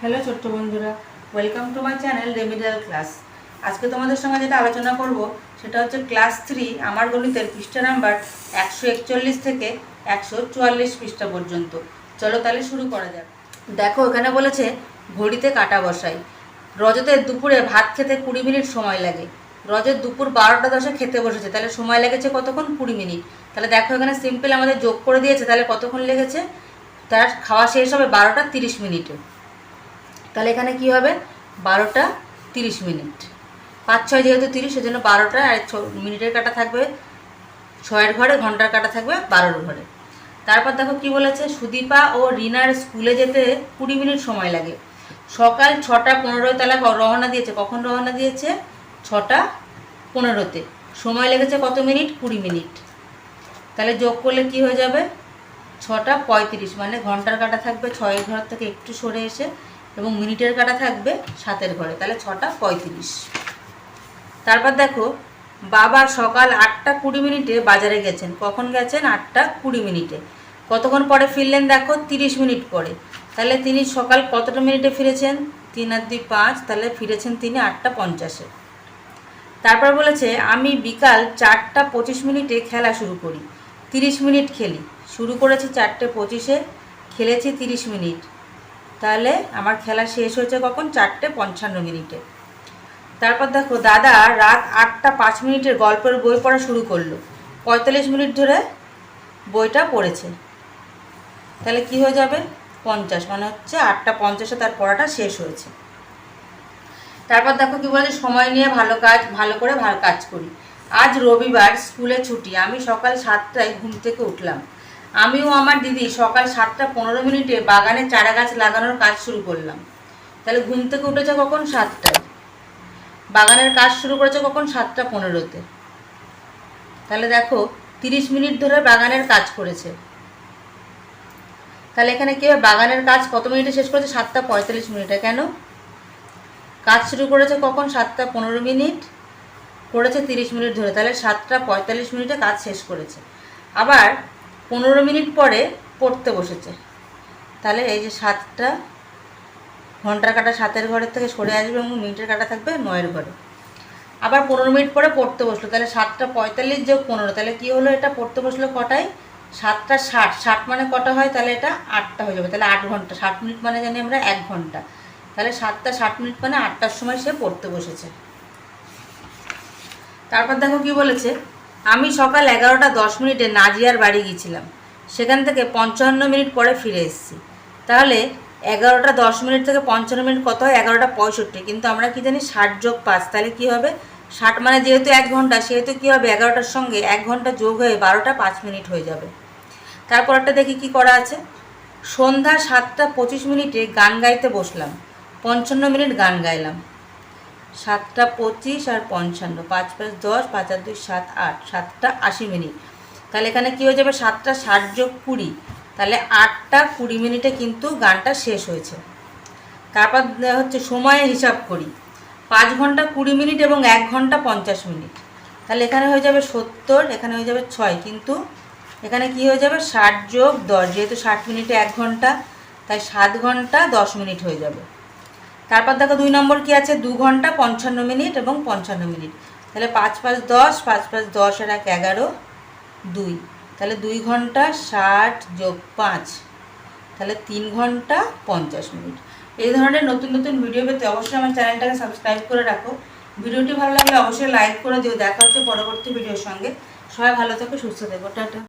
Hello ছোট্ট বন্ধুরা, welcome to my channel remedial class. আজকে তোমাদের সঙ্গে যেটা আলোচনা করব সেটা হচ্ছে ক্লাস 3 আমার গণিতের পৃষ্ঠা নাম্বার 141 থেকে 144 পৃষ্ঠা পর্যন্ত। চলো তাহলে শুরু করা যাক। দেখো এখানে বলেছে ঘড়িতে কাটা বসাই। রজতের দুপুরে ভাত খেতে 20 মিনিট সময় লাগে। রজত দুপুর 12টা 10-এ খেতে বসেছে, তাহলে সময় লেগেছে কতক্ষণ? 20 মিনিট। তাহলে দেখো এখানে সিম্পল আমাদের যোগ করে দিয়েছে, তাহলে কতক্ষণ লেগেছে? তার খাওয়া শেষ হবে 12টা 30 মিনিটে। তাহলে এখানে কি হবে? 12টা 30 মিনিট। 5-6 যেহেতু 30, সেজন্য 12টা আর মিনিটের কাটা থাকবে 6-এর ঘরে, ঘন্টার কাটা থাকবে 12-এর ঘরে। তারপর দেখো কি বলেছে, সুদীপা ও রিনার স্কুলে যেতে 20 মিনিট সময় লাগে। সকাল 6টা 15 তাহলে রওনা দিয়েছে। কখন রওনা দিয়েছে? 6টা 15-তে। সময় লেগেছে কত মিনিট? 20 মিনিট। তাহলে যোগ করলে কি হয়ে যাবে? 6টা 35, মানে ঘন্টার কাটা থাকবে 6-এর ঘর থেকে একটু সরে এসে, এবং মিনিটের কাটা থাকবে 7-এর ঘরে, তাহলে 6টা 35। তারপর দেখো বাবা সকাল 8টা 20 মিনিটে বাজারে গেছেন। কখন গেছেন? 8টা 20 মিনিটে। কতক্ষণ পরে ফিরলেন? দেখো 30 মিনিট পরে। তাহলে তিনি সকাল কতটা মিনিটে ফিরেছেন? 3 আর 2 5, তাহলে ফিরেছেন তিনি 8টা 50-এ। তারপর বলেছে আমি বিকাল 4টা 25 মিনিটে খেলা শুরু করি। 30 মিনিট খেলি। শুরু করেছি 4টে 25-এ, খেলেছি 30 মিনিট। তাহলে আমার খেলা শেষ হয়েছে কখন? 4টে 55 মিনিটে। তারপর দেখো দাদা রাত 8টা 5 মিনিটের গল্পের বই পড়া শুরু করলো। 45 মিনিট ধরে বইটা পড়েছে। তাহলে কি হয়ে যাবে? 50, মানে হচ্ছে 8টা 50-এ তার পড়াটা শেষ হয়েছে। তারপর দেখো কি বলেছে, সময় নিয়ে ভালো করে কাজ করি। আজ রবিবার, স্কুলে ছুটি। আমি সকাল 7টায় ঘুম থেকে উঠলাম। আমিও আমার দিদি সকাল 7টা 15 মিনিটে বাগানে চারা গাছ লাগানোর কাজ শুরু করলাম। তাহলে ঘুম থেকে উঠেছে কখন? 7টায়। বাগানের কাজ শুরু করেছে কখন? 7টা 15-তে। তাহলে দেখো 30 মিনিট ধরে বাগানের কাজ করেছে। তাহলে এখানে কি হবে? বাগানের কাজ কত মিনিটে শেষ করেছে? 7টা 45 মিনিটে। কেন? কাজ শুরু করেছে কখন? 7টা 15 মিনিট, করেছে 30 মিনিট ধরে, তাহলে 7টা 45 মিনিটে কাজ শেষ করেছে। আবার 15 মিনিট পরে পড়তে বসেছে। তাহলে এই যে 7টা, ঘন্টার কাটা 7-এর ঘরের থেকে সরে আসবে এবং মিনিটের কাটা থাকবে 9-এর ঘরে। আবার 15 মিনিট পরে পড়তে বসলো। তাহলে 7টা 45 যোগ 15, তাহলে কি হলো? এটা পড়তে বসলো কটায়? 7টা 60। 60 মানে কটা হয়? তাহলে এটা 8টা হয়ে যাবে। তাহলে 8 ঘন্টা। 60 মিনিট মানে জানি আমরা 1 ঘন্টা। তাহলে 7টা 60 মিনিট মানে 8টার সময় সে পড়তে বসেছে। তারপর দেখো কি বলেছে, আমি সকাল 11টা 10 মিনিটে নাজিয়ার বাড়ি গিয়েছিলাম। সেখান থেকে 55 মিনিট পরে ফিরে এসেছি। তাহলে 11টা 10 মিনিট থেকে 55 মিনিট কত হয়? 11টা 65। কিন্তু আমরা কি জানি 60 যোগ 5, তাহলে কি হবে? 60 মানে যেহেতু 1 ঘন্টা, সেহেতু কি হবে? 11টার সঙ্গে 1 ঘন্টা যোগ হয়ে 12টা 5 মিনিট হয়ে যাবে। তারপরটা দেখি কি করা আছে। সন্ধ্যা 7টা 25 মিনিটে গান গাইতে বসলাম। 55 মিনিট গান গাইলাম। 7টা 25 আর 55, 5 5 10, 5 আর 2 7 8, 7টা 80 মিনিট। তাহলে এখানে কী হয়ে যাবে? 7টা 60 যোগ 20, তাহলে 8টা 20 মিনিটে কিন্তু গানটা শেষ হয়েছে। তারপর হচ্ছে সময়ের হিসাব করি। 5 ঘন্টা 20 মিনিট এবং 1 ঘন্টা 50 মিনিট। তাহলে এখানে হয়ে যাবে 70, এখানে হয়ে যাবে 6, কিন্তু এখানে কি হয়ে যাবে? 60 যোগ 10, যেহেতু 60 মিনিটে 1 ঘন্টা, তাই 7 ঘন্টা 10 মিনিট হয়ে যাবে। তারপর দেখো 2 নম্বর কি আছে? 2 ঘন্টা 55 মিনিট এবং 55 মিনিট। তাহলে 5 5 10, 5 5 10 আর 1 11, 2। তাহলে 2 ঘন্টা 60 যোগ 5, তাহলে 3 ঘন্টা 50 মিনিট। এই ধরনের নতুন নতুন ভিডিও পেতে অবশ্যই আমার চ্যানেলটাকে সাবস্ক্রাইব করে রাখো। ভিডিওটি ভালো লাগলে অবশ্যই লাইক করে দিও। দেখা হচ্ছে পরবর্তী ভিডিওর সঙ্গে। সবাই ভালো থেকো, সুস্থ থেকো। টাটা।